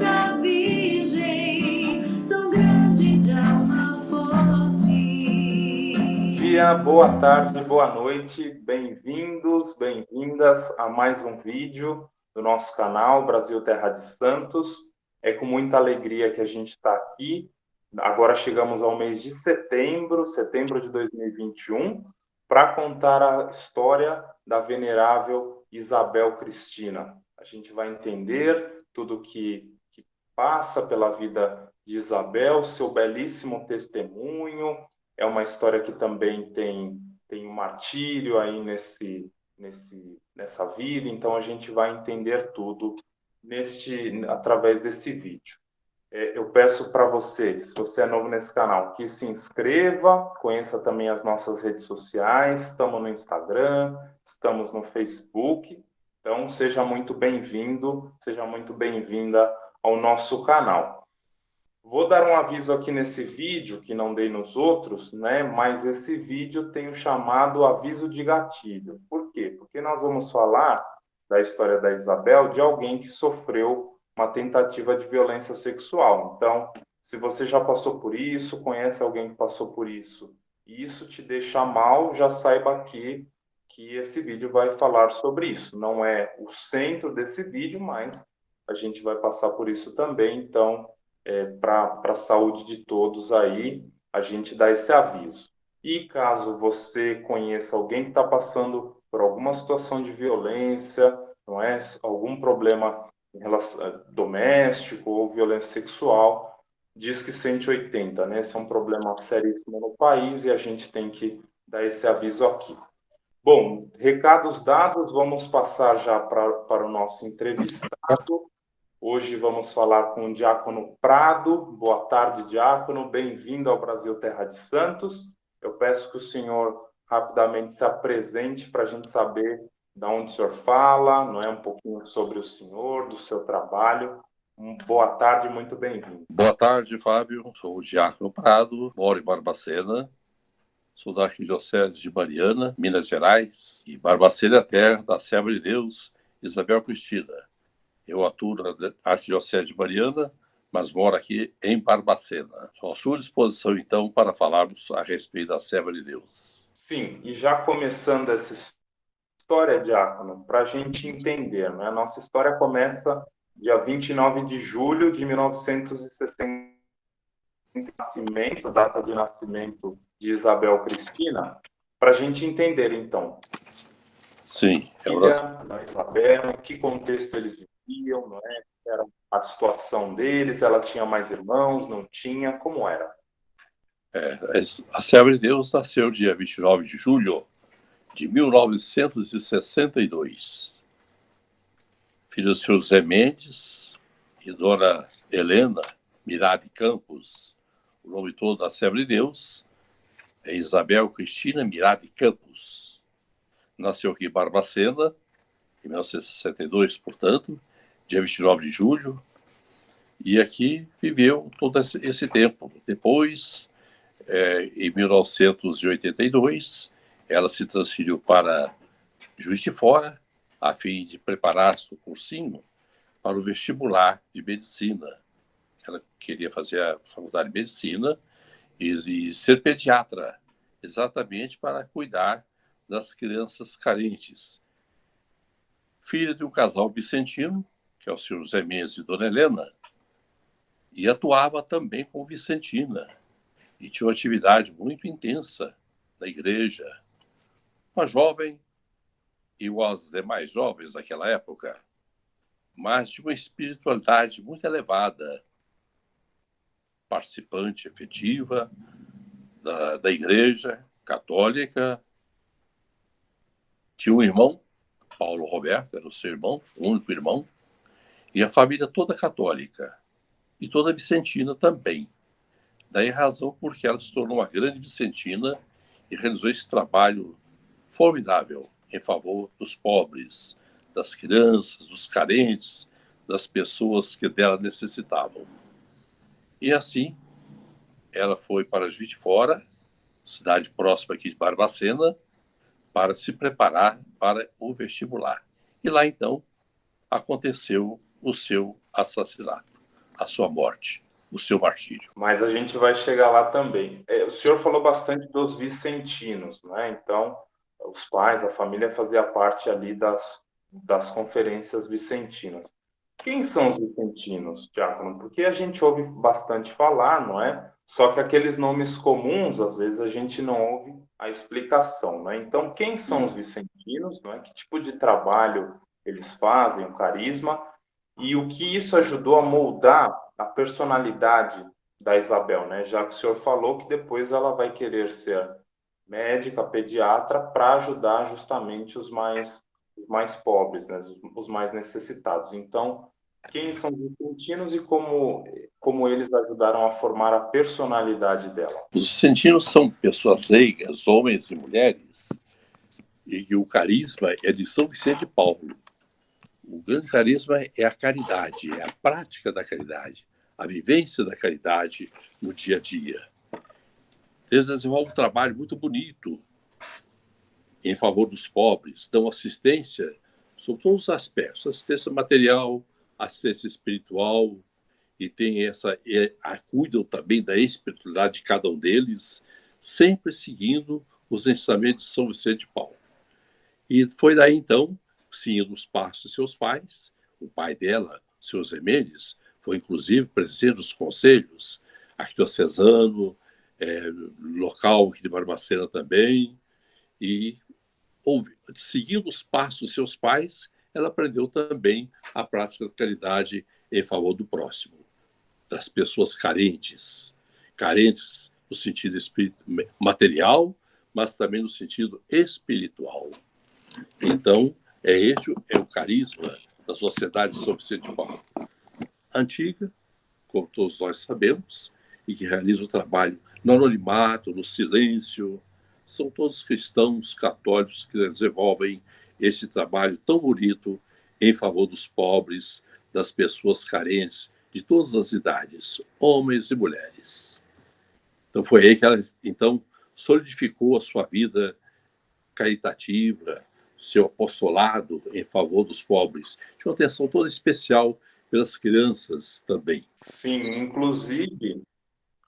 essa virgem tão grande de alma forte. Dia, boa tarde, boa noite, bem-vindos, bem-vindas a mais um vídeo do nosso canal Brasil Terra de Santos. É com muita alegria que a gente está aqui. Agora chegamos ao mês de setembro de 2021, para contar a história da venerável Isabel Cristina. A gente vai entender tudo que passa pela vida de Isabel, seu belíssimo testemunho. É uma história que também tem um martírio aí nessa vida, então a gente vai entender tudo através desse vídeo. Eu peço para você, se você é novo nesse canal, que se inscreva, conheça também as nossas redes sociais, estamos no Instagram, estamos no Facebook, então seja muito bem-vindo, seja muito bem-vinda ao nosso canal. Vou dar um aviso aqui nesse vídeo, que não dei nos outros, né? Mas esse vídeo tem o chamado aviso de gatilho. Por quê? Porque nós vamos falar da história da Isabel, de alguém que sofreu uma tentativa de violência sexual. Então, se você já passou por isso, conhece alguém que passou por isso, e isso te deixa mal, já saiba aqui que esse vídeo vai falar sobre isso. Não é o centro desse vídeo, mas a gente vai passar por isso também, então para a saúde de todos aí, a gente dá esse aviso. E caso você conheça alguém que está passando por alguma situação de violência, não é? Algum problema em relação, doméstico ou violência sexual, diz que 180, né? Esse é um problema seríssimo no país e a gente tem que dar esse aviso aqui. Bom, recados dados, vamos passar já para o nosso entrevistado. Hoje vamos falar com o Diácono Prado. Boa tarde, Diácono. Bem-vindo ao Brasil Terra de Santos. Eu peço que o senhor rapidamente se apresente para a gente saber de onde o senhor fala, não é, um pouquinho sobre o senhor, do seu trabalho. Boa tarde, muito bem-vindo. Boa tarde, Fábio. Sou o Diácono Prado, moro em Barbacena. Sou da Arquidiocese de Mariana, Minas Gerais. E Barbacena é a terra da serva de Deus, Isabel Cristina. Eu atuo na Arquidiocese de Mariana, mas moro aqui em Barbacena. Estou à sua disposição, então, para falarmos a respeito da serva de Deus. Sim, e já começando essa história, Diácono, para a gente entender, né? A nossa história começa dia 29 de julho de 1960, data de nascimento de Isabel Cristina, para a gente entender, então. Sim, Da Isabel, em que contexto eles viviam, não é? Era a situação deles, ela tinha mais irmãos, não tinha, como era? A serva de Deus nasceu dia 29 de julho de 1962. Filho do senhor José Mendes e dona Helena Mirade Campos. O nome todo da serva de Deus é Isabel Cristina Mirade Campos. Nasceu aqui em Barbacena, em 1962, portanto, dia 29 de julho, e aqui viveu todo esse tempo. Depois, em 1982, ela se transferiu para Juiz de Fora, a fim de preparar-se o cursinho para o vestibular de medicina. Ela queria fazer a faculdade de medicina e ser pediatra, exatamente para cuidar das crianças carentes. Filha de um casal vicentino, que é o senhor José Mendes e dona Helena, e atuava também como vicentina, e tinha uma atividade muito intensa na igreja. Uma jovem, igual aos demais jovens daquela época, mas de uma espiritualidade muito elevada, participante efetiva da igreja católica. Tinha um irmão, Paulo Roberto, era o seu irmão, o único irmão, e a família toda católica, e toda vicentina também. Daí a razão porque ela se tornou uma grande vicentina e realizou esse trabalho formidável em favor dos pobres, das crianças, dos carentes, das pessoas que dela necessitavam. E assim, ela foi para Juiz de Fora, cidade próxima aqui de Barbacena, para se preparar para o vestibular. E lá, então, aconteceu o seu assassinato. a sua morte, o seu martírio. Mas a gente vai chegar lá também. O senhor falou bastante dos vicentinos, né? Então, os pais, a família fazia parte ali das conferências vicentinas. Quem são os vicentinos, Diácono? Porque a gente ouve bastante falar, não é? Só que aqueles nomes comuns, às vezes, a gente não ouve a explicação, né? Então, quem são os vicentinos, não é? Que tipo de trabalho eles fazem, o carisma, e o que isso ajudou a moldar a personalidade da Isabel, né? Já que o senhor falou que depois ela vai querer ser médica, pediatra, para ajudar justamente os mais pobres, né? Os mais necessitados. Então, quem são os vicentinos e como eles ajudaram a formar a personalidade dela? Os vicentinos são pessoas leigas, homens e mulheres, e que o carisma é de São Vicente de Paulo. O grande carisma é a caridade, é a prática da caridade, a vivência da caridade no dia a dia. Eles desenvolvem um trabalho muito bonito em favor dos pobres, dão assistência sobre todos os aspectos, assistência material, assistência espiritual, e cuidam também da espiritualidade de cada um deles, sempre seguindo os ensinamentos de São Vicente de Paulo. E foi daí, então, seguindo os passos de seus pais, o pai dela, seu José Mendes, foi inclusive presidente dos conselhos arquidiocesano, local aqui de Barbacena também, e seguindo os passos de seus pais, ela aprendeu também a prática da caridade em favor do próximo, das pessoas carentes no sentido material, mas também no sentido espiritual. Então, este é o carisma da Sociedade de São Vicente de Paulo, antiga, como todos nós sabemos, e que realiza o trabalho no anonimato, no silêncio. São todos cristãos católicos que desenvolvem esse trabalho tão bonito em favor dos pobres, das pessoas carentes, de todas as idades, homens e mulheres. Então, foi aí que ela solidificou a sua vida caritativa, seu apostolado em favor dos pobres. Tinha uma atenção toda especial pelas crianças também. Sim, inclusive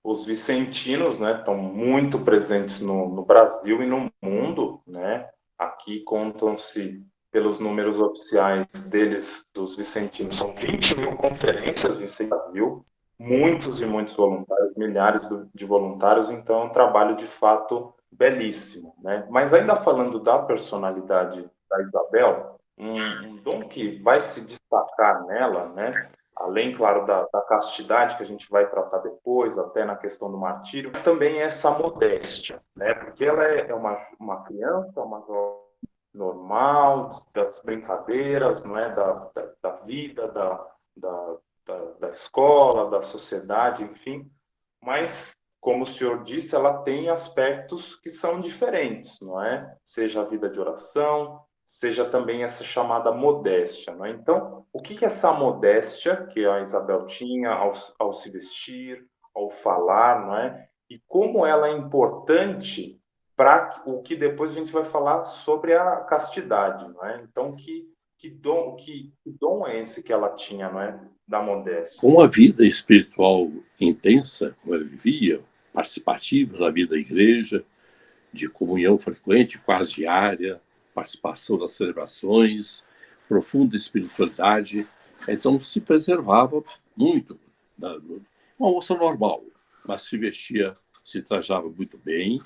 os vicentinos, né, estão muito presentes no Brasil e no mundo, né? Aqui contam-se, pelos números oficiais deles, dos vicentinos, são 20 mil conferências no Brasil, muitos e muitos voluntários, milhares de voluntários, então é um trabalho de fato belíssimo, né? Mas ainda falando da personalidade da Isabel, um dom que vai se destacar nela, né? Além, claro, da castidade que a gente vai tratar depois, até na questão do martírio, mas também essa modéstia, né? Porque ela é uma criança, uma jovem normal, das brincadeiras, não é? Da vida, da escola, da sociedade, enfim. Mas, como o senhor disse, ela tem aspectos que são diferentes, não é? Seja a vida de oração, seja também essa chamada modéstia, não é? Então, o que é essa modéstia que a Isabel tinha ao se vestir, ao falar, não é? E como ela é importante para o que depois a gente vai falar sobre a castidade, não é? Então, que dom é esse que ela tinha, não é? Da modéstia. Com a vida espiritual intensa, como ela vivia, participativa na vida da igreja, de comunhão frequente, quase diária, participação das celebrações, profunda espiritualidade, então se preservava muito. Uma moça normal, mas se vestia, se trajava muito bem,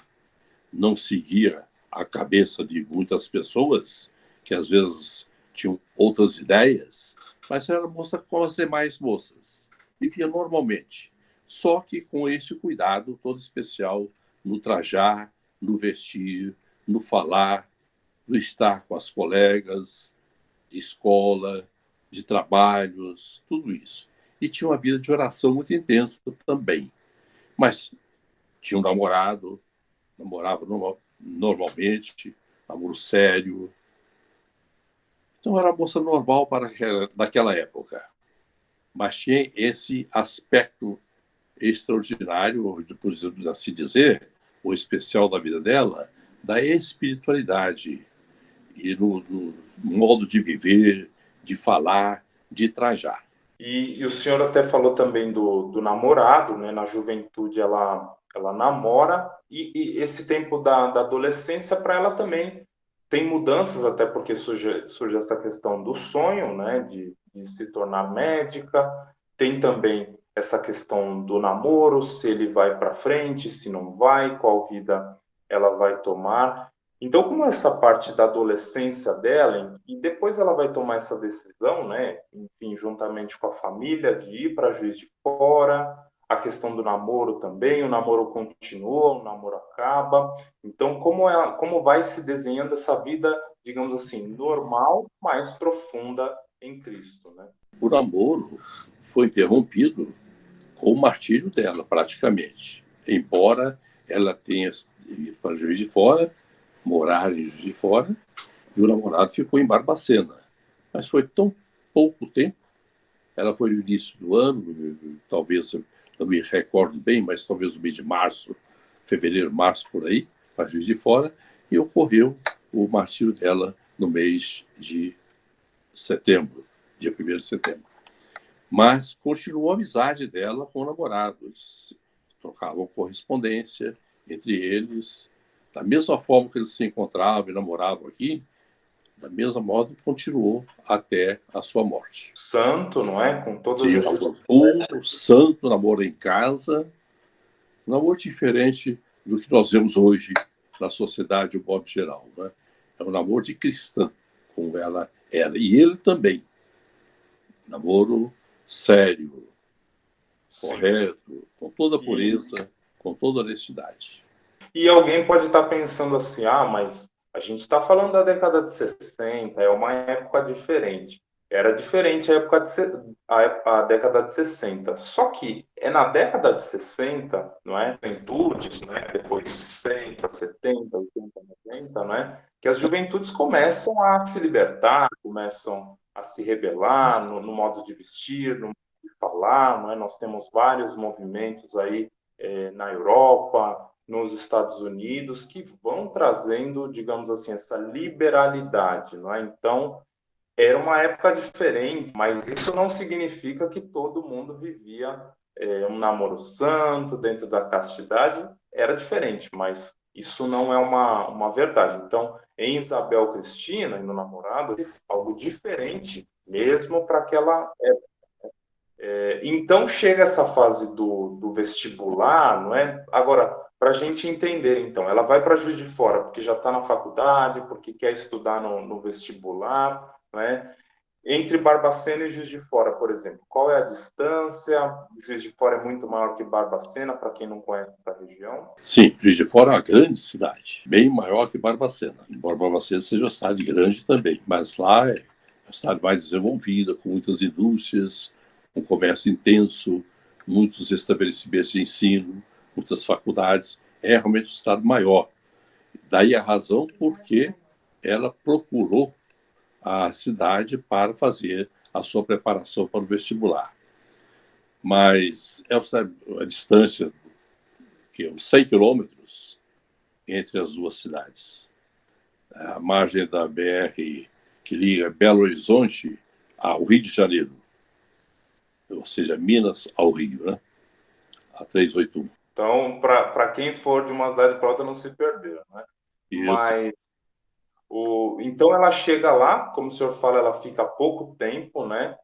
não seguia a cabeça de muitas pessoas, que às vezes tinham outras ideias, mas era moça como as demais moças, vivia normalmente, só que com esse cuidado todo especial no trajar, no vestir, no falar, no estar com as colegas, de escola, de trabalhos, tudo isso. E tinha uma vida de oração muito intensa também. Mas tinha um namorado, namorava normalmente, namoro sério. Então era uma moça normal para naquela época. Mas tinha esse aspecto extraordinário, por assim dizer, o especial da vida dela, da espiritualidade e no modo de viver, de falar, de trajar. E o senhor até falou também do namorado, né? Na juventude ela namora, e esse tempo da adolescência para ela também tem mudanças, até porque surge essa questão do sonho, né? De se tornar médica, tem também essa questão do namoro, se ele vai para frente, se não vai, qual vida ela vai tomar. Então, como essa parte da adolescência dela, e depois ela vai tomar essa decisão, né, enfim, juntamente com a família, de ir para Juiz de Fora, a questão do namoro também, o namoro continua, o namoro acaba. Então, como vai se desenhando essa vida, digamos assim, normal, mais profunda em Cristo, né? O namoro foi interrompido com o martírio dela, praticamente. Embora ela tenha ido para Juiz de Fora, morar em Juiz de Fora, e o namorado ficou em Barbacena. Mas foi tão pouco tempo. Ela foi no início do ano, talvez, não me recordo bem, mas talvez no mês de março, fevereiro, março, por aí, para Juiz de Fora, e ocorreu o martírio dela no mês de setembro, dia 1º de setembro. Mas continuou a amizade dela com o namorado. Eles trocavam correspondência entre eles. Da mesma forma que eles se encontravam e namoravam aqui, da mesma modo continuou até a sua morte. Santo, não é? Com todos Sim, esses... puro, santo, namoro em casa, um namoro diferente do que nós vemos hoje na sociedade, de modo geral. Né? É um namoro de cristã, como ela era. E ele também. Namoro sério, correto, com toda pureza, com toda honestidade. E alguém pode estar pensando assim, mas a gente está falando da década de 60, é uma época diferente. Era diferente a década de 60. Só que é na década de 60, não é? Juventudes, né? Depois de 60, 70, 80, 90, não é? Que as juventudes começam a se libertar, começam a se rebelar no modo de vestir, no modo de falar, não é? Nós temos vários movimentos aí na Europa, nos Estados Unidos, que vão trazendo, digamos assim, essa liberalidade, não é? Então, era uma época diferente, mas isso não significa que todo mundo vivia um namoro santo, dentro da castidade, era diferente, mas isso não é uma verdade. Então, em Isabel Cristina e no namorado, algo diferente mesmo para aquela época. Então chega essa fase do vestibular, não é? Agora, para a gente entender, então, ela vai para Juiz de Fora porque já está na faculdade, porque quer estudar no vestibular, não é? Entre Barbacena e Juiz de Fora, por exemplo, qual é a distância? Juiz de Fora é muito maior que Barbacena, para quem não conhece essa região. Sim, Juiz de Fora é uma grande cidade, bem maior que Barbacena. Embora Barbacena seja uma cidade grande também, mas lá é uma cidade mais desenvolvida, com muitas indústrias, um comércio intenso, muitos estabelecimentos de ensino, muitas faculdades. É realmente um estado maior. Daí a razão porque ela procurou a cidade para fazer a sua preparação para o vestibular. Mas é a distância, que é uns 100 quilômetros entre as duas cidades. A margem da BR que liga Belo Horizonte ao Rio de Janeiro, ou seja, Minas ao Rio, né? A 381. Então, para quem for de uma cidade para outra, não se perder, né? Isso. Mas então ela chega lá, como o senhor fala, ela fica pouco tempo, né?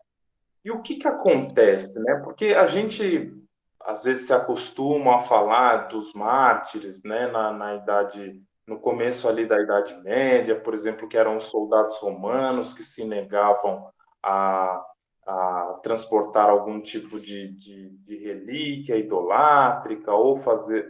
E o que acontece, né? Porque a gente às vezes se acostuma a falar dos mártires, né? Na idade, no começo ali da Idade Média, por exemplo, que eram os soldados romanos que se negavam a transportar algum tipo de relíquia idolátrica ou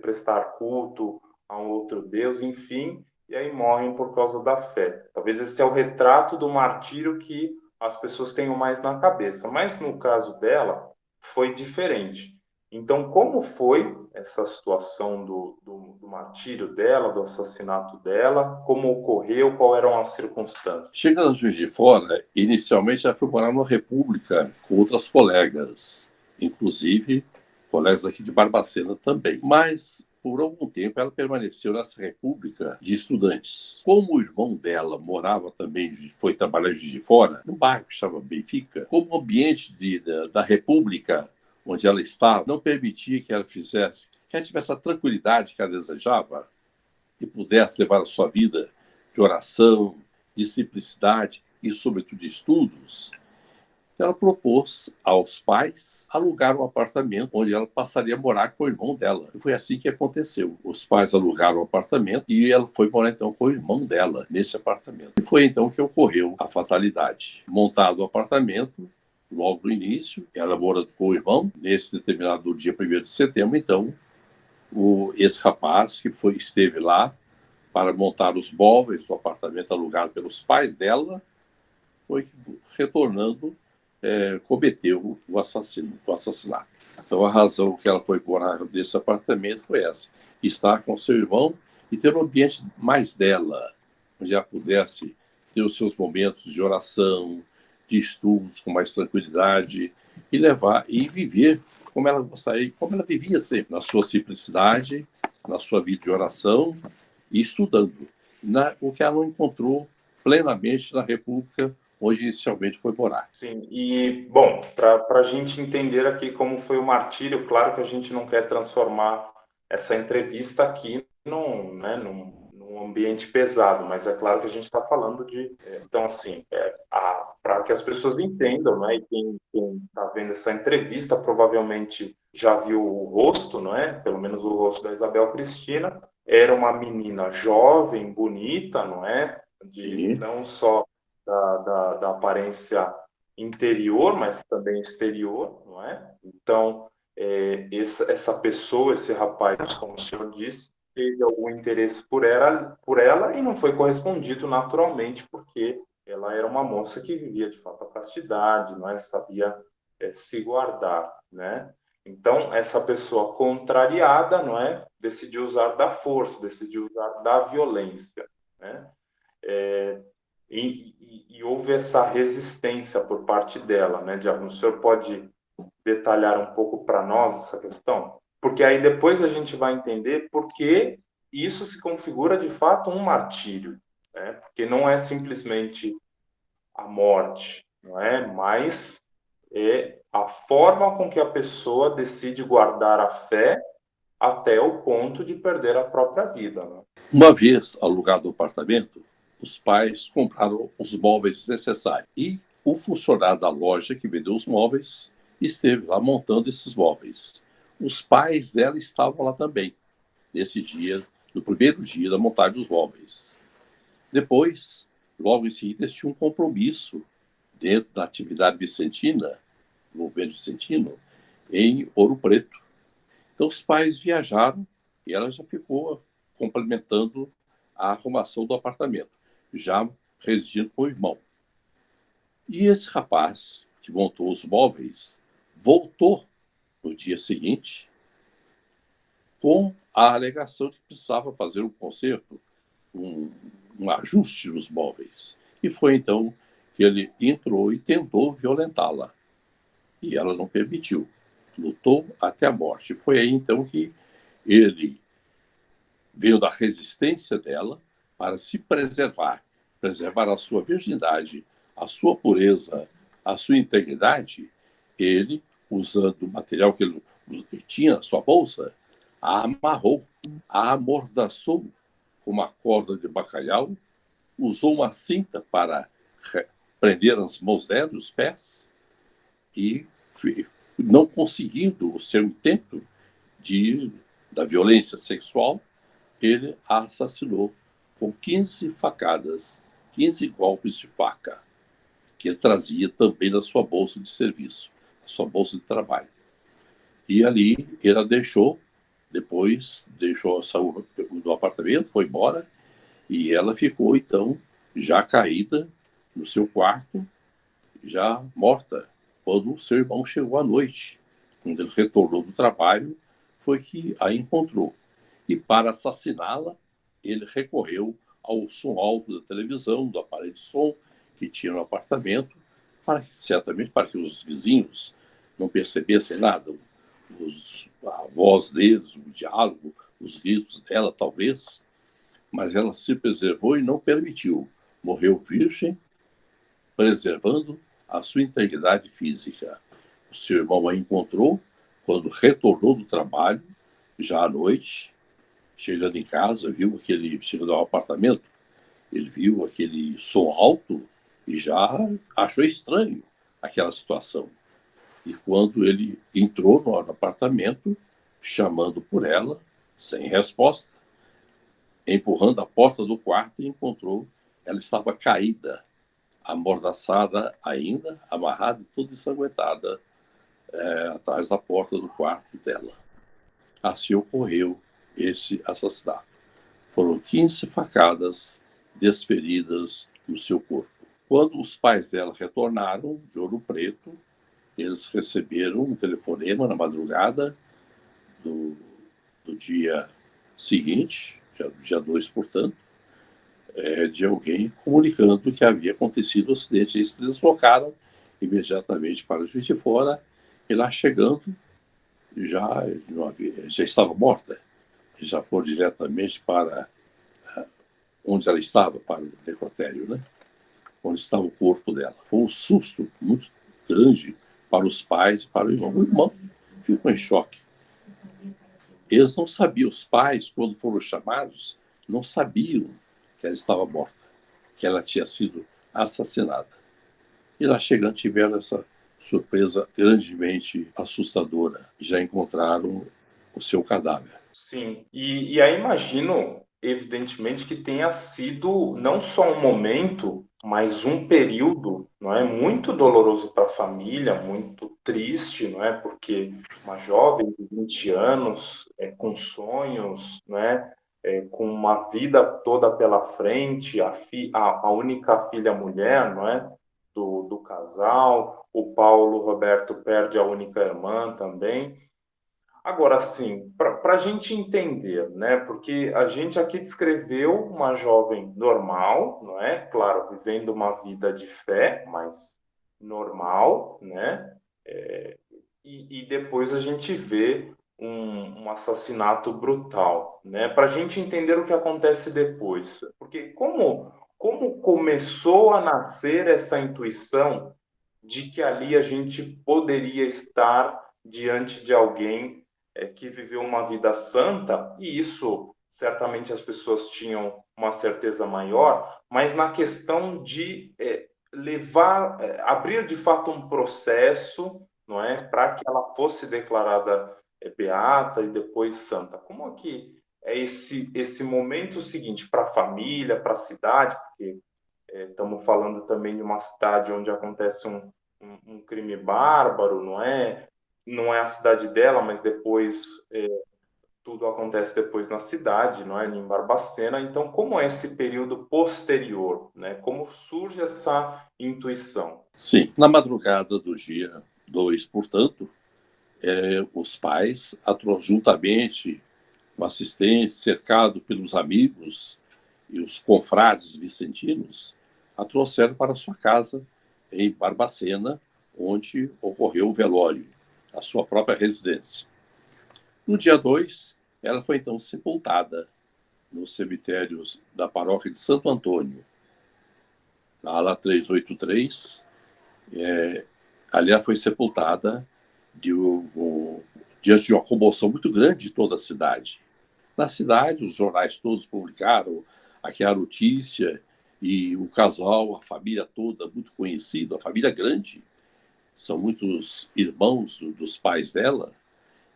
prestar culto a um outro deus, enfim, e aí morrem por causa da fé. Talvez esse é o retrato do martírio que as pessoas tenham mais na cabeça, mas no caso dela foi diferente. Então, como foi essa situação do martírio dela, do assassinato dela? Como ocorreu? Quais eram as circunstâncias? Chegando a Juiz de Fora, inicialmente ela foi morar numa república com outras colegas, inclusive colegas aqui de Barbacena também. Mas por algum tempo, ela permaneceu nessa república de estudantes. Como o irmão dela morava também, foi trabalhar de fora, num bairro que chama Benfica, como o ambiente da república onde ela estava não permitia que ela fizesse, que ela tivesse a tranquilidade que ela desejava e pudesse levar a sua vida de oração, de simplicidade e, sobretudo, de estudos, ela propôs aos pais alugar um apartamento onde ela passaria a morar com o irmão dela. E foi assim que aconteceu. Os pais alugaram o apartamento e ela foi morar então com o irmão dela nesse apartamento. E foi então que ocorreu a fatalidade. Montado o apartamento, logo no início, ela morando com o irmão. Nesse determinado dia 1º de setembro, então, esse rapaz que esteve lá para montar os móveis do apartamento alugado pelos pais dela, foi retornando, cometeu o assassinato. Então, a razão que ela foi morar nesse apartamento foi essa: estar com seu irmão e ter um ambiente mais dela, onde ela pudesse ter os seus momentos de oração, de estudos com mais tranquilidade e viver como ela gostaria, como ela vivia sempre, na sua simplicidade, na sua vida de oração e estudando. O que ela não encontrou plenamente na República onde inicialmente foi morar. Sim, e, bom, para a gente entender aqui como foi o martírio, claro que a gente não quer transformar essa entrevista aqui num ambiente pesado, mas é claro que a gente está falando de... Então, assim, para que as pessoas entendam, né, e quem está vendo essa entrevista provavelmente já viu o rosto, não é? Pelo menos o rosto da Isabel Cristina. Era uma menina jovem, bonita, não é? Não só da aparência interior, mas também exterior, não é? Então, essa pessoa, esse rapaz, como o senhor disse, teve algum interesse por ela e não foi correspondido naturalmente, porque ela era uma moça que vivia de fato a castidade, não é? Sabia se guardar, né? Então, essa pessoa contrariada, não é? Decidiu usar da força, decidiu usar da violência, né? E houve essa resistência por parte dela, né, Diago? O senhor pode detalhar um pouco para nós essa questão? Porque aí depois a gente vai entender por que isso se configura de fato um martírio, né? Porque não é simplesmente a morte, não é? Mas é a forma com que a pessoa decide guardar a fé até o ponto de perder a própria vida, né? Uma vez alugado o apartamento, os pais compraram os móveis necessários e o funcionário da loja que vendeu os móveis esteve lá montando esses móveis. Os pais dela estavam lá também, nesse dia, no primeiro dia da montagem dos móveis. Depois, logo em seguida, eles tinham um compromisso dentro da atividade vicentina, do movimento vicentino, em Ouro Preto. Então, os pais viajaram e ela já ficou complementando a arrumação do apartamento, já residindo com o irmão. E esse rapaz, que montou os móveis, voltou no dia seguinte com a alegação de que precisava fazer um conserto, um ajuste nos móveis. E foi então que ele entrou e tentou violentá-la. E ela não permitiu. Lutou até a morte. Foi aí então que ele veio da resistência dela para se preservar a sua virgindade, a sua pureza, a sua integridade. Ele, usando o material que ele tinha na sua bolsa, a amarrou, a amordaçou com uma corda de bacalhau, usou uma cinta para prender as mãos dela, os pés, e, não conseguindo o seu intento da violência sexual, ele a assassinou com 15 facadas, 15 golpes de faca, que ele trazia também na sua bolsa de serviço, na sua bolsa de trabalho. E ali ele deixou, saiu do apartamento, foi embora, e ela ficou, então, já caída no seu quarto, já morta, quando o seu irmão chegou à noite. Quando ele retornou do trabalho, foi que a encontrou. E para assassiná-la, ele recorreu ao som alto da televisão, do aparelho de som que tinha no apartamento, certamente para que os vizinhos não percebessem nada, a voz deles, o diálogo, os gritos dela, talvez, mas ela se preservou e não permitiu. Morreu virgem, preservando a sua integridade física. O seu irmão a encontrou quando retornou do trabalho, já à noite, chegando em casa, chegando ao apartamento, ele viu aquele som alto e já achou estranho aquela situação. E quando ele entrou no apartamento, chamando por ela, sem resposta, empurrando a porta do quarto, encontrou, ela estava caída, amordaçada ainda, amarrada e toda ensanguentada atrás da porta do quarto dela. Assim ocorreu esse assassinato. Foram 15 facadas desferidas no seu corpo. Quando os pais dela retornaram de Ouro Preto, eles receberam um telefonema na madrugada do dia seguinte, dia 2, portanto, de alguém comunicando que havia acontecido o acidente. Eles se deslocaram imediatamente para Juiz de Fora e lá chegando, já estava morta. Eles já foram diretamente para onde ela estava, para o necrotério, né? Onde estava o corpo dela. Foi um susto muito grande para os pais e para o irmão. O irmão ficou em choque. Eles não sabiam, os pais, quando foram chamados, não sabiam que ela estava morta, que ela tinha sido assassinada. E lá chegando tiveram essa surpresa grandemente assustadora. Já encontraram o seu cadáver. Sim, e aí imagino, evidentemente, que tenha sido não só um momento, mas um período, não é, muito doloroso para a família, muito triste, não é, porque uma jovem de 20 anos, com sonhos, não é, com uma vida toda pela frente, a única filha mulher, não é, do casal, o Paulo Roberto perde a única irmã também. Agora, sim, para a gente entender, né? Porque a gente aqui descreveu uma jovem normal, não é? Claro, vivendo uma vida de fé, mas normal, né? E depois a gente vê um assassinato brutal, né? Para a gente entender o que acontece depois. Porque como começou a nascer essa intuição de que ali a gente poderia estar diante de alguém que viveu uma vida santa, e isso certamente as pessoas tinham uma certeza maior, mas na questão de abrir de fato um processo, não é, para que ela fosse declarada beata e depois santa. Como é que é esse momento seguinte para a família, para a cidade, porque estamos falando também de uma cidade onde acontece um crime bárbaro, não é? Não é a cidade dela, mas depois tudo acontece depois na cidade, não é? Em Barbacena. Então, como é esse período posterior, né? Como surge essa intuição? Sim, na madrugada do dia 2, portanto, os pais, juntamente com assistentes, cercado pelos amigos e os confrades vicentinos, a trouxeram para sua casa em Barbacena, onde ocorreu o velório, a sua própria residência. No dia 2, ela foi então sepultada nos cemitérios da paróquia de Santo Antônio, na ala 383. Ali ela foi sepultada diante de uma comoção muito grande de toda a cidade. Na cidade, os jornais todos publicaram aquela notícia e o casal, a família toda, muito conhecido, a família grande, são muitos irmãos dos pais dela.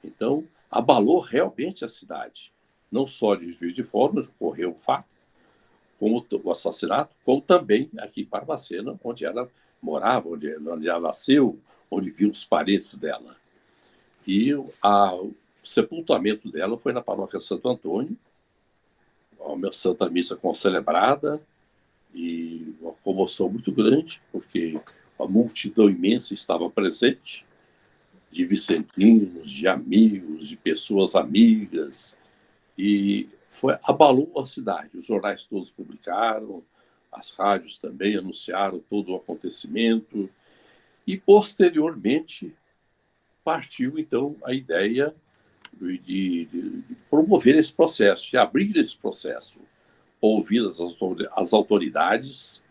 Então, abalou realmente a cidade, não só de Juiz de Fora, onde ocorreu o fato, como o assassinato, como também aqui em Barbacena, onde ela morava, onde ela nasceu, onde viu os parentes dela. E o sepultamento dela foi na paróquia Santo Antônio, uma Santa Missa concelebrada, e uma comoção muito grande, porque uma multidão imensa estava presente, de vicentinos, de amigos, de pessoas amigas, e abalou a cidade. Os jornais todos publicaram, as rádios também anunciaram todo o acontecimento, e posteriormente partiu então a ideia de promover esse processo, de abrir esse processo, ouvidas as autoridades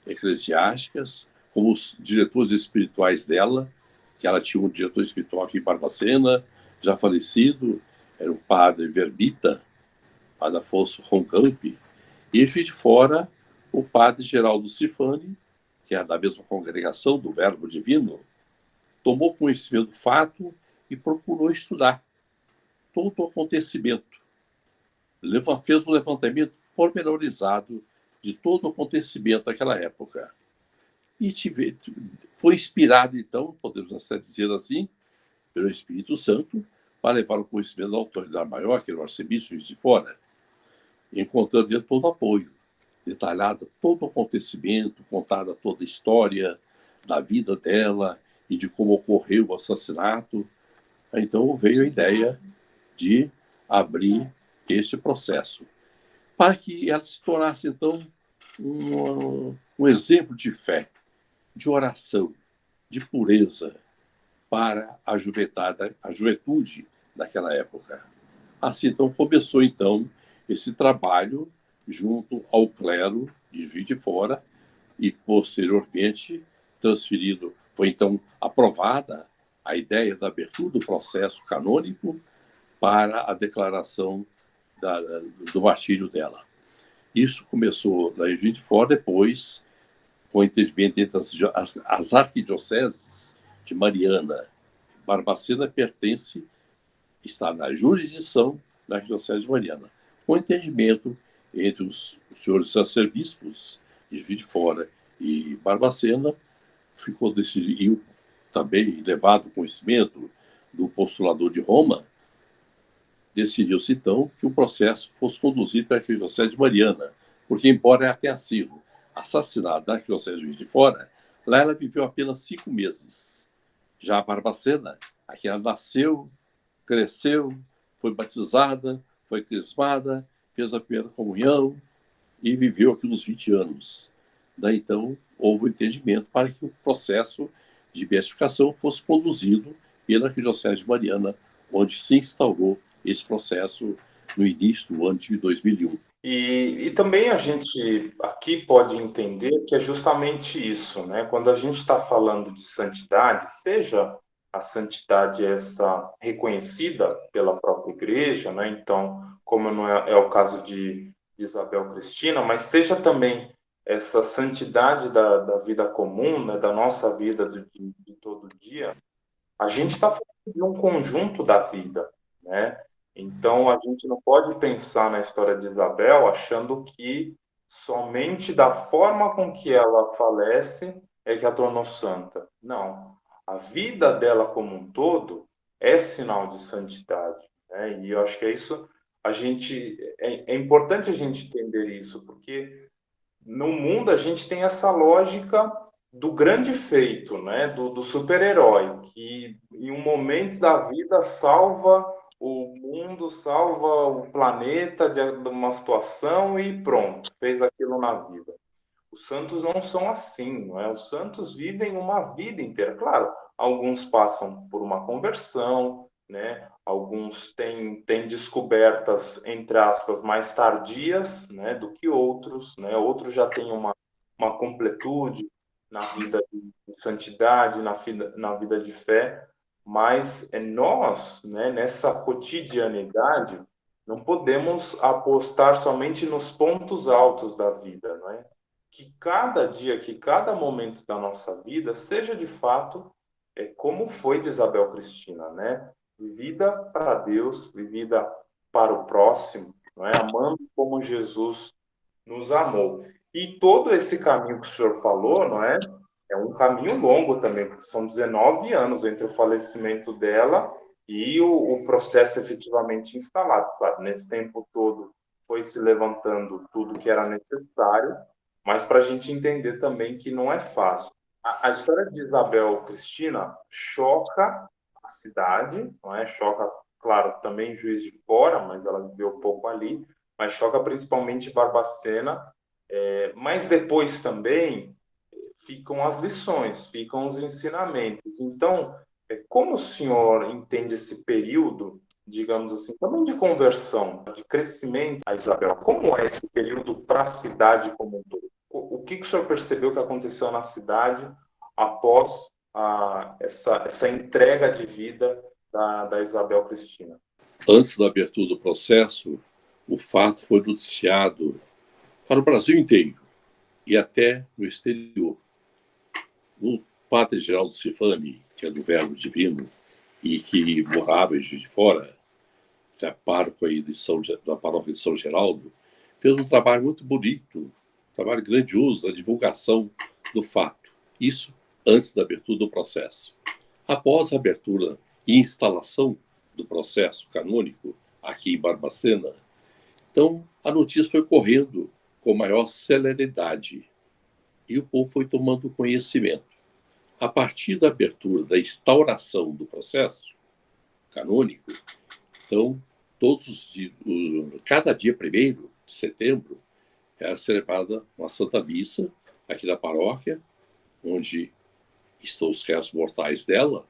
eclesiásticas, como os diretores espirituais dela, que ela tinha um diretor espiritual aqui em Barbacena, já falecido, era o padre Verbita, padre Afonso Roncamp, e Juiz de Fora, o padre Geraldo Cifani, que é da mesma congregação do Verbo Divino, tomou conhecimento do fato e procurou estudar todo o acontecimento. Fez um levantamento pormenorizado de todo o acontecimento daquela época. E foi inspirado, então, podemos até dizer assim, pelo Espírito Santo, para levar o conhecimento da autoridade maior, que era o arcebispo de Fora, encontrando dele todo o apoio, detalhada todo o acontecimento, contada toda a história da vida dela e de como ocorreu o assassinato. Então veio a ideia de abrir este processo, para que ela se tornasse, então, um exemplo de fé, de oração, de pureza para a juventude daquela época. Assim, então, começou, então, esse trabalho junto ao clero de Juiz de Fora e, posteriormente, transferido, foi, então, aprovada a ideia da abertura do processo canônico para a declaração do martírio dela. Isso começou lá em Juiz de Fora, depois, com entendimento entre as arquidioceses de Mariana. Barbacena está na jurisdição da arquidiocese de Mariana, com entendimento entre os senhores arcebispos de Juiz de Fora e Barbacena, ficou decidido, também levado ao conhecimento do postulador de Roma, decidiu-se, então, que o processo fosse conduzido pela arquidiocese de Mariana, porque, embora ela tenha sido assassinada na arquidiocese de Juiz de Fora, lá ela viveu apenas 5 meses. Já a Barbacena, aqui ela nasceu, cresceu, foi batizada, foi crismada, fez a primeira comunhão e viveu aqui uns 20 anos. Daí, então, houve um entendimento para que o processo de beatificação fosse conduzido pela Arquidiocese de Mariana, onde se instaurou esse processo no início do ano de 2001. E também a gente aqui pode entender que é justamente isso, né? Quando a gente está falando de santidade, seja a santidade essa reconhecida pela própria igreja, né? Então, como não é o caso de Isabel Cristina, mas seja também essa santidade da vida comum, né? Da nossa vida de todo dia, a gente está falando de um conjunto da vida, né? Então, a gente não pode pensar na história de Isabel achando que somente da forma com que ela falece é que a tornou santa. Não. A vida dela como um todo é sinal de santidade, né? E eu acho que é isso, é importante a gente entender isso, porque no mundo a gente tem essa lógica do grande feito, né? Do super-herói, que em um momento da vida salva o mundo, salva o planeta de uma situação e pronto, fez aquilo na vida. Os santos não são assim, não é? Os santos vivem uma vida inteira. Claro, alguns passam por uma conversão, né? Alguns têm descobertas, entre aspas, mais tardias, né, do que outros, né? Outros já têm uma completude na vida de santidade, na vida de fé, mas nós, né, nessa cotidianidade, não podemos apostar somente nos pontos altos da vida, não é? Que cada dia, que cada momento da nossa vida seja de fato como foi de Isabel Cristina, né? Vivida para Deus, vivida para o próximo, não é? Amando como Jesus nos amou. E todo esse caminho que o senhor falou, não é? É um caminho longo também, porque são 19 anos entre o falecimento dela e o processo efetivamente instalado. Claro, nesse tempo todo foi se levantando tudo que era necessário, mas para a gente entender também que não é fácil. A história de Isabel Cristina choca a cidade, não é? Choca, claro, também Juiz de Fora, mas ela viveu pouco ali, mas choca principalmente Barbacena, mas depois também ficam as lições, ficam os ensinamentos. Então, como o senhor entende esse período digamos assim, também de conversão, de crescimento a Isabel? Como é esse período para a cidade como um todo? O que o senhor percebeu que aconteceu na cidade após essa entrega de vida da Isabel Cristina? Antes da abertura do processo, o fato foi noticiado para o Brasil inteiro e até no exterior. O padre Geraldo Cifani, que é do Verbo Divino e que morava em Juiz de Fora, que é pároco aí da paróquia de São Geraldo, fez um trabalho muito bonito, um trabalho grandioso na divulgação do fato. Isso antes da abertura do processo. Após a abertura e instalação do processo canônico aqui em Barbacena, então a notícia foi correndo com maior celeridade e o povo foi tomando conhecimento. A partir da abertura, da instauração do processo canônico, então, cada dia 1º de setembro era celebrada uma Santa Missa aqui na paróquia, onde estão os restos mortais dela,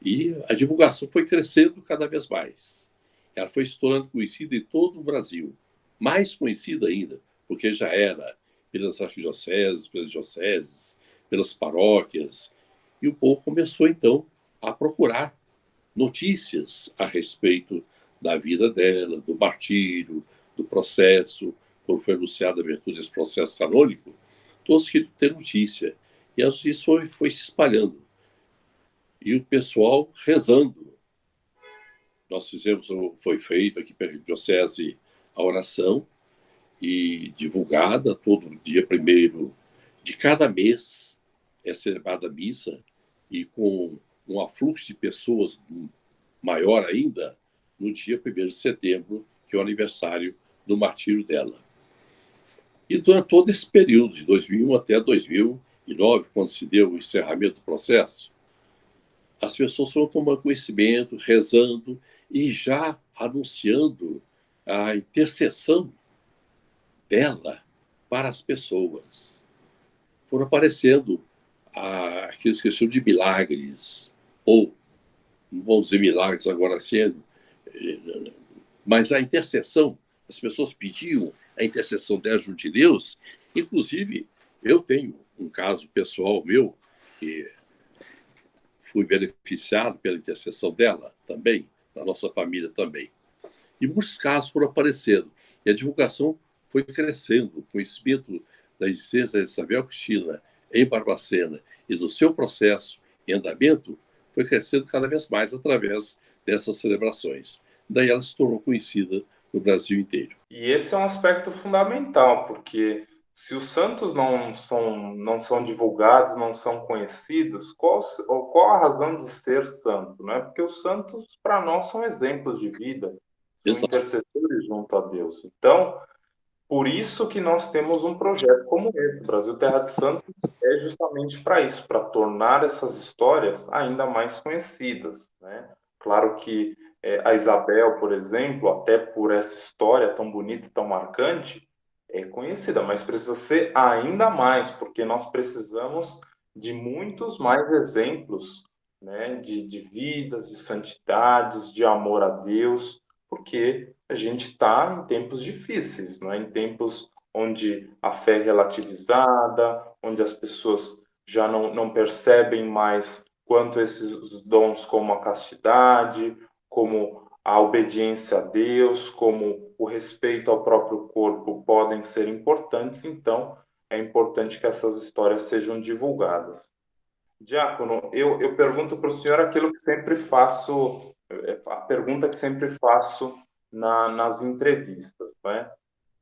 e a divulgação foi crescendo cada vez mais. Ela foi se tornando conhecida em todo o Brasil, mais conhecida ainda, porque já era pelas arquidioceses, pelas dioceses, pelas paróquias, e o povo começou, então, a procurar notícias a respeito da vida dela, do martírio, do processo, quando foi anunciada a abertura desse processo canônico, todos queriam ter notícia. E a notícia foi se espalhando. E o pessoal rezando. Nós foi feito aqui pela Diocese a oração, e divulgada todo dia 1º de cada mês é celebrada a missa, e com um afluxo de pessoas maior ainda no dia 1º de setembro, que é o aniversário do martírio dela. E durante todo esse período, de 2001 até 2009, quando se deu o encerramento do processo, as pessoas foram tomando conhecimento, rezando e já anunciando a intercessão dela para as pessoas. Foram aparecendo aqueles que chamam de milagres, ou, não vou dizer milagres agora sendo, mas a intercessão, as pessoas pediam a intercessão dela junto de Deus. Inclusive, eu tenho um caso pessoal meu, que fui beneficiado pela intercessão dela também, da nossa família também. E muitos casos foram aparecendo, e a divulgação foi crescendo, o conhecimento da existência da Isabel Cristina em Barbacena e do seu processo em andamento foi crescendo cada vez mais através dessas celebrações. Daí ela se tornou conhecida no Brasil inteiro. E esse é um aspecto fundamental, porque se os santos não são divulgados, não são conhecidos, qual a razão de ser santo? Né? Porque os santos, para nós, são exemplos de vida, são Exato. intercessores junto a Deus. Então, por isso que nós temos um projeto como esse, Brasil Terra de Santos, é justamente para isso, para tornar essas histórias ainda mais conhecidas, né? Claro que a Isabel, por exemplo, até por essa história tão bonita e tão marcante, é conhecida, mas precisa ser ainda mais, porque nós precisamos de muitos mais exemplos, né, de vidas, de santidades, de amor a Deus, porque a gente está em tempos difíceis, não é? Em tempos onde a fé é relativizada, onde as pessoas já não percebem mais quanto esses dons como a castidade, como a obediência a Deus, como o respeito ao próprio corpo podem ser importantes, então é importante que essas histórias sejam divulgadas. Diácono, eu pergunto para o senhor aquilo que sempre faço, a pergunta que sempre faço nas entrevistas, né?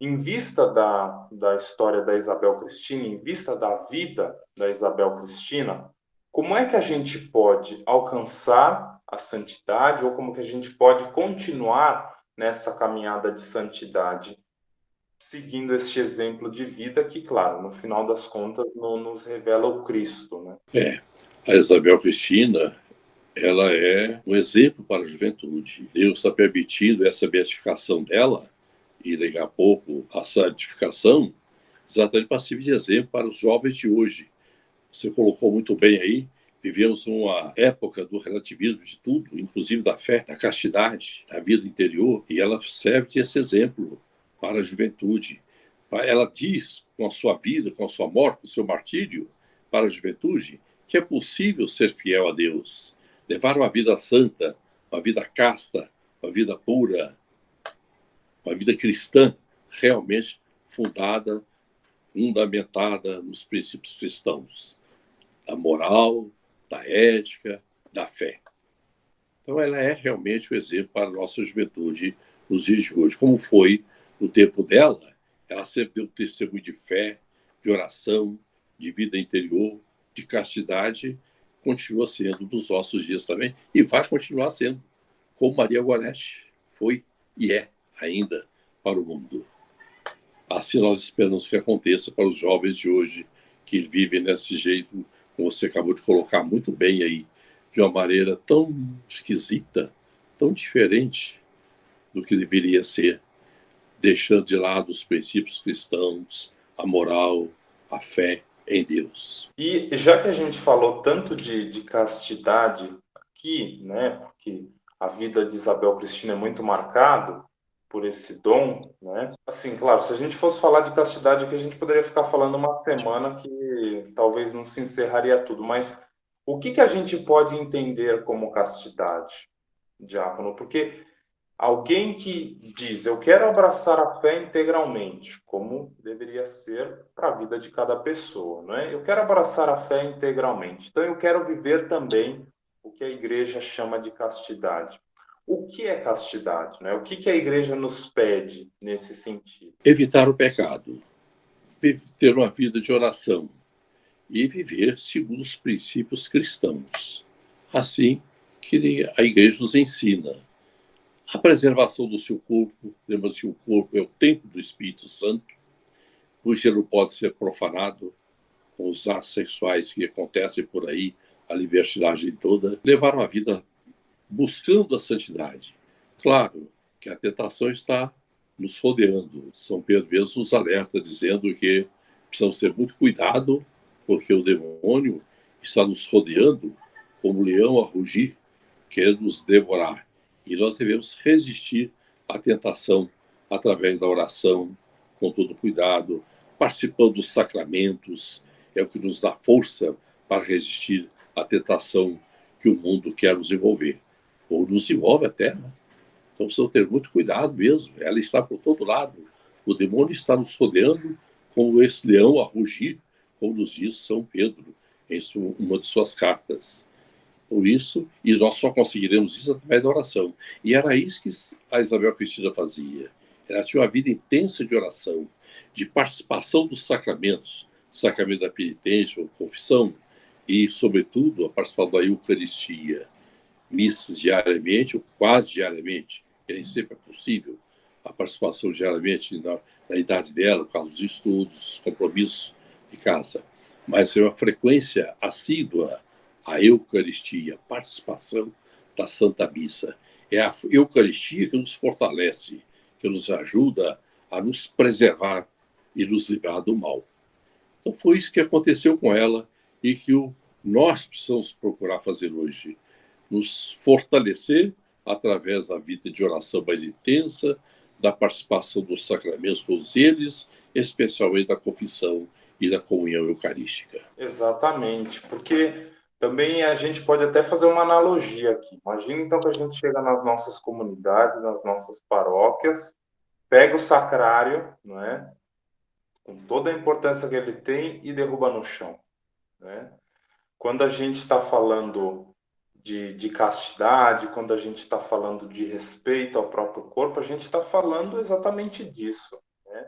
Em vista da história da Isabel Cristina, em vista da vida da Isabel Cristina, como é que a gente pode alcançar a santidade, ou como que a gente pode continuar nessa caminhada de santidade, seguindo este exemplo de vida que, claro, no final das contas, não nos revela o Cristo, né? A Isabel Cristina, ela é um exemplo para a juventude. Deus está permitindo essa beatificação dela, e daqui a pouco a santificação, exatamente para servir de exemplo para os jovens de hoje. Você colocou muito bem aí Vivemos uma época do relativismo de tudo, inclusive da fé, da castidade, da vida interior, e ela serve de esse exemplo para a juventude. Ela diz, com a sua vida, com a sua morte, com o seu martírio, para a juventude, que é possível ser fiel a Deus, levar uma vida santa, uma vida casta, uma vida pura, uma vida cristã, realmente fundada, fundamentada nos princípios cristãos, da moral, da ética, da fé. Então, ela é realmente o exemplo para a nossa juventude nos dias de hoje. Como foi no tempo dela, ela sempre deu um testemunho de fé, de oração, de vida interior, de castidade, continua sendo nos nossos dias também, e vai continuar sendo, como Maria Gorete foi e é ainda para o mundo. Assim nós esperamos que aconteça para os jovens de hoje, que vivem desse jeito, como você acabou de colocar muito bem aí, de uma maneira tão esquisita, tão diferente do que deveria ser, deixando de lado os princípios cristãos, a moral, a fé em Deus. E já que a gente falou tanto de castidade aqui, né, porque a vida de Isabel Cristina é muito marcada por esse dom, né? Assim, claro, se a gente fosse falar de castidade aqui, a gente poderia ficar falando uma semana que talvez não se encerraria tudo, mas o que a gente pode entender como castidade, diácono? Porque alguém que diz, eu quero abraçar a fé integralmente, como deveria ser para a vida de cada pessoa, não é? Eu quero abraçar a fé integralmente, então eu quero viver também o que a igreja chama de castidade. O que é castidade, né? O que a igreja nos pede nesse sentido? Evitar o pecado, ter uma vida de oração e viver segundo os princípios cristãos. Assim que a igreja nos ensina. A preservação do seu corpo, lembrando que o corpo é o templo do Espírito Santo, cujo ele não pode ser profanado com os atos sexuais que acontecem por aí, a libertinagem toda. Levar uma vida buscando a santidade. Claro que a tentação está nos rodeando. São Pedro mesmo nos alerta, dizendo que precisamos ter muito cuidado, porque o demônio está nos rodeando como um leão a rugir, querendo nos devorar. E nós devemos resistir à tentação através da oração, com todo cuidado, participando dos sacramentos, é o que nos dá força para resistir à tentação que o mundo quer nos envolver. Ou nos envolve até, né? Então precisamos ter muito cuidado mesmo. Ela está por todo lado. O demônio está nos rodeando como esse leão a rugir, como nos diz São Pedro em uma de suas cartas. Por isso, e nós só conseguiremos isso através da oração. E era isso que a Isabel Cristina fazia. Ela tinha uma vida intensa de oração, de participação dos sacramentos, sacramento da penitência, a confissão, e, sobretudo, a participação da Eucaristia. Missas diariamente, ou quase diariamente, que nem sempre é possível, a participação diariamente na idade dela, por causa dos estudos, dos compromissos de casa. Mas é uma frequência assídua a Eucaristia, a participação da Santa Missa. É a Eucaristia que nos fortalece, que nos ajuda a nos preservar e nos livrar do mal. Então foi isso que aconteceu com ela e que nós precisamos procurar fazer hoje. Nos fortalecer através da vida de oração mais intensa, da participação dos sacramentos, todos eles, especialmente da confissão e da comunhão eucarística. Exatamente, porque também a gente pode até fazer uma analogia aqui. Imagina então que a gente chega nas nossas comunidades, nas nossas paróquias, pega o sacrário, não é? Com toda a importância que ele tem e derruba no chão, né? Quando a gente está falando de castidade, quando a gente está falando de respeito ao próprio corpo, a gente está falando exatamente disso, né?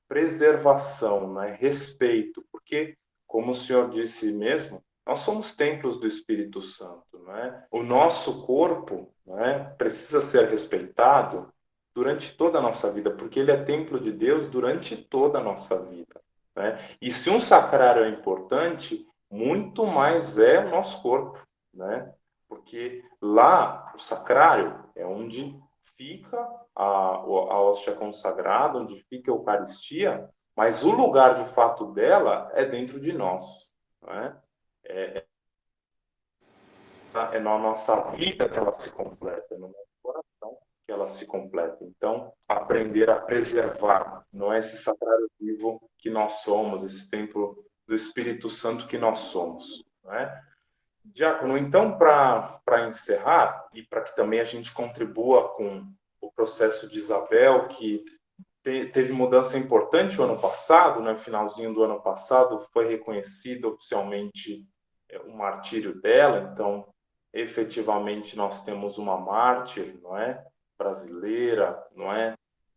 Preservação, né? Respeito, porque, como o senhor disse mesmo, nós somos templos do Espírito Santo, né? O nosso corpo, né, precisa ser respeitado durante toda a nossa vida, porque ele é templo de Deus durante toda a nossa vida, né? E se um sacrário é importante, muito mais é o nosso corpo, né? Porque lá, o sacrário é onde fica a hóstia consagrada, onde fica a Eucaristia, mas o lugar de fato dela é dentro de nós, né? é na nossa vida que ela se completa, é no nosso coração que ela se completa. Então, aprender a preservar, não é esse sacrário vivo que nós somos, esse templo do Espírito Santo que nós somos, não é? Diácono, então, para encerrar, e para que também a gente contribua com o processo de Isabel, que teve mudança importante o ano passado, no finalzinho do ano passado, foi reconhecido oficialmente o martírio dela, então, efetivamente, nós temos uma mártir, não é? Brasileira, não é?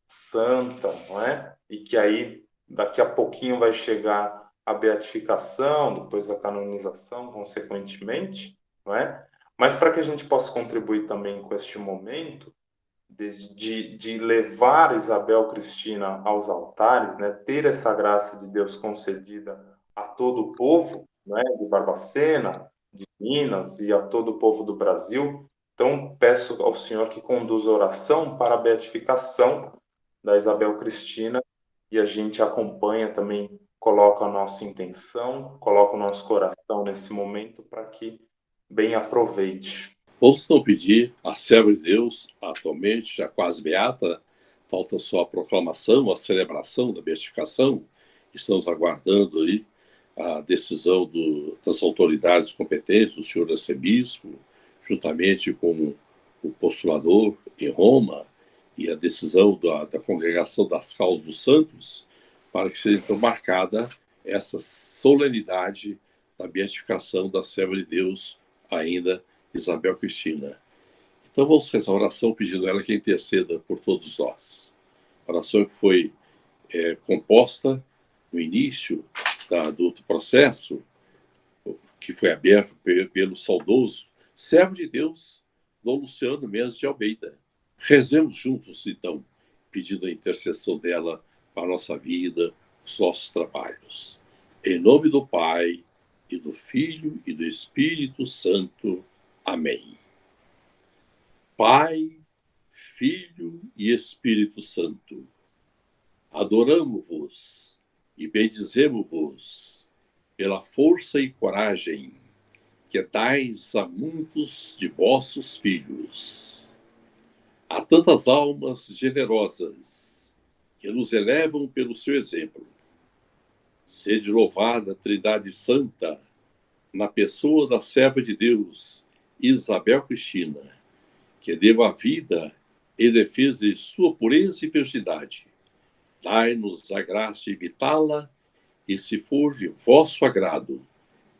Santa, não é? E que aí, daqui a pouquinho, vai chegar a beatificação, depois a canonização, consequentemente, não é? Mas para que a gente possa contribuir também com este momento, de levar Isabel Cristina aos altares, né? Ter essa graça de Deus concedida a todo o povo, né? De Barbacena, de Minas e a todo o povo do Brasil. Então, peço ao Senhor que conduza a oração para a beatificação da Isabel Cristina e a gente acompanha também, coloca a nossa intenção, coloca o nosso coração nesse momento para que bem aproveite. Vamos então pedir à serva de Deus, atualmente já quase beata, falta só a proclamação, a celebração da beatificação. Estamos aguardando aí a decisão das autoridades competentes, do senhor arcebispo, juntamente com o postulador em Roma, e a decisão da Congregação das Causas dos Santos, para que seja então marcada essa solenidade da beatificação da serva de Deus, ainda Isabel Cristina. Então vamos rezar a oração pedindo a ela que interceda por todos nós. A oração que foi composta no início do processo, que foi aberto pelo saudoso servo de Deus, Dom Luciano Mendes de Almeida. Rezemos juntos, então, pedindo a intercessão dela para a nossa vida, os nossos trabalhos. Em nome do Pai, e do Filho, e do Espírito Santo. Amém. Pai, Filho e Espírito Santo, adoramo-vos e bendizemo-vos pela força e coragem que dais a muitos de vossos filhos. Há tantas almas generosas que nos elevam pelo seu exemplo. Sede louvada, Trindade Santa, na pessoa da serva de Deus, Isabel Cristina, que deu a vida em defesa de sua pureza e virgindade. Dai-nos a graça de imitá-la e, se for de vosso agrado,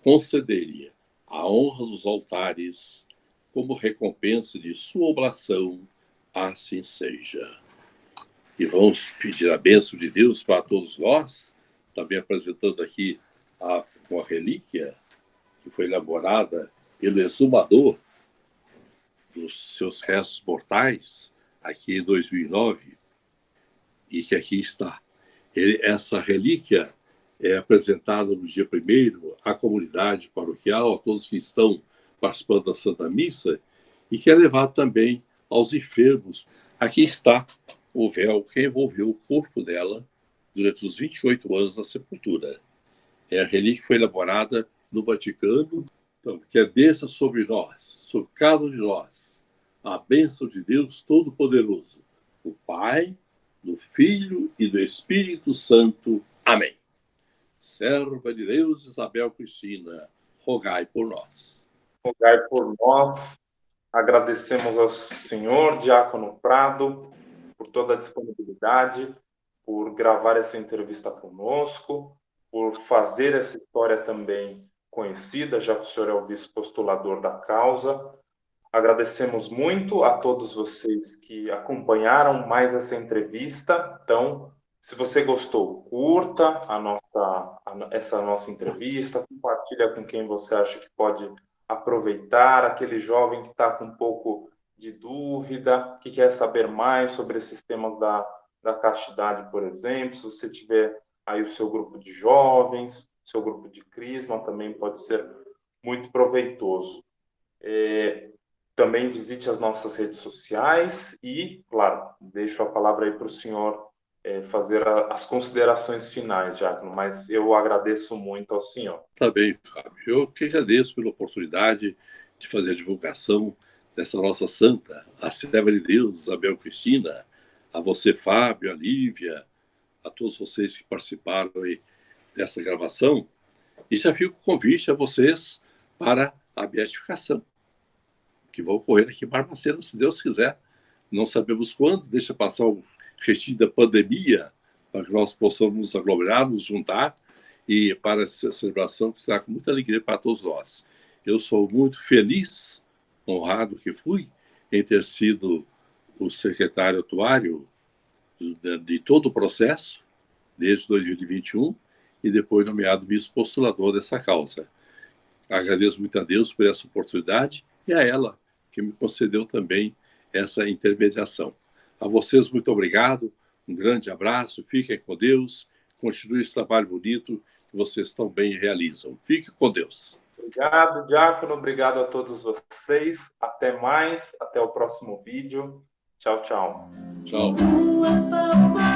conceder-lhe a honra dos altares como recompensa de sua oblação, assim seja. E vamos pedir a bênção de Deus para todos nós, também apresentando aqui uma relíquia que foi elaborada pelo exumador dos seus restos mortais, aqui em 2009, e que aqui está. Essa relíquia é apresentada no dia 1º à comunidade paroquial, a todos que estão participando da Santa Missa, e que é levado também aos enfermos. Aqui está o véu que envolveu o corpo dela durante os 28 anos da sepultura. A relíquia foi elaborada no Vaticano. Então, que desça sobre nós, sobre cada um de nós, a bênção de Deus Todo-Poderoso, o Pai, do Filho e do Espírito Santo. Amém. Serva de Deus, Isabel Cristina, rogai por nós. Rogai por nós. Agradecemos ao senhor Diácono Prado por toda a disponibilidade, por gravar essa entrevista conosco, por fazer essa história também conhecida, já que o senhor é o vice-postulador da causa. Agradecemos muito a todos vocês que acompanharam mais essa entrevista. Então, se você gostou, curta essa nossa entrevista, compartilha com quem você acha que pode aproveitar, aquele jovem que está com um pouco de dúvida, que quer saber mais sobre esses temas da castidade, por exemplo. Se você tiver aí o seu grupo de jovens, seu grupo de crisma, também pode ser muito proveitoso. Também visite as nossas redes sociais e, claro, deixo a palavra aí para o senhor fazer as considerações finais, Diácono, mas eu agradeço muito ao senhor. Tá bem, Fábio. Eu que agradeço pela oportunidade de fazer a divulgação dessa nossa santa, a serva de Deus, Isabel Cristina, a você, Fábio, a Lívia, a todos vocês que participaram aí dessa gravação. E já fica o convite a vocês para a beatificação, que vai ocorrer aqui em Barbacena, se Deus quiser. Não sabemos quando, deixa passar o restinho da pandemia, para que nós possamos nos aglomerar, nos juntar, e para essa celebração que será com muita alegria para todos nós. Eu sou muito feliz, honrado que fui, em ter sido o secretário atuário de todo o processo, desde 2021, e depois nomeado vice-postulador dessa causa. Agradeço muito a Deus por essa oportunidade e a ela, que me concedeu também essa intermediação. A vocês, muito obrigado, um grande abraço, fiquem com Deus, continue esse trabalho bonito que vocês tão bem realizam. Fiquem com Deus. Obrigado, Diácono, obrigado a todos vocês. Até mais, até o próximo vídeo. Tchau, tchau. Tchau. Tuas palavras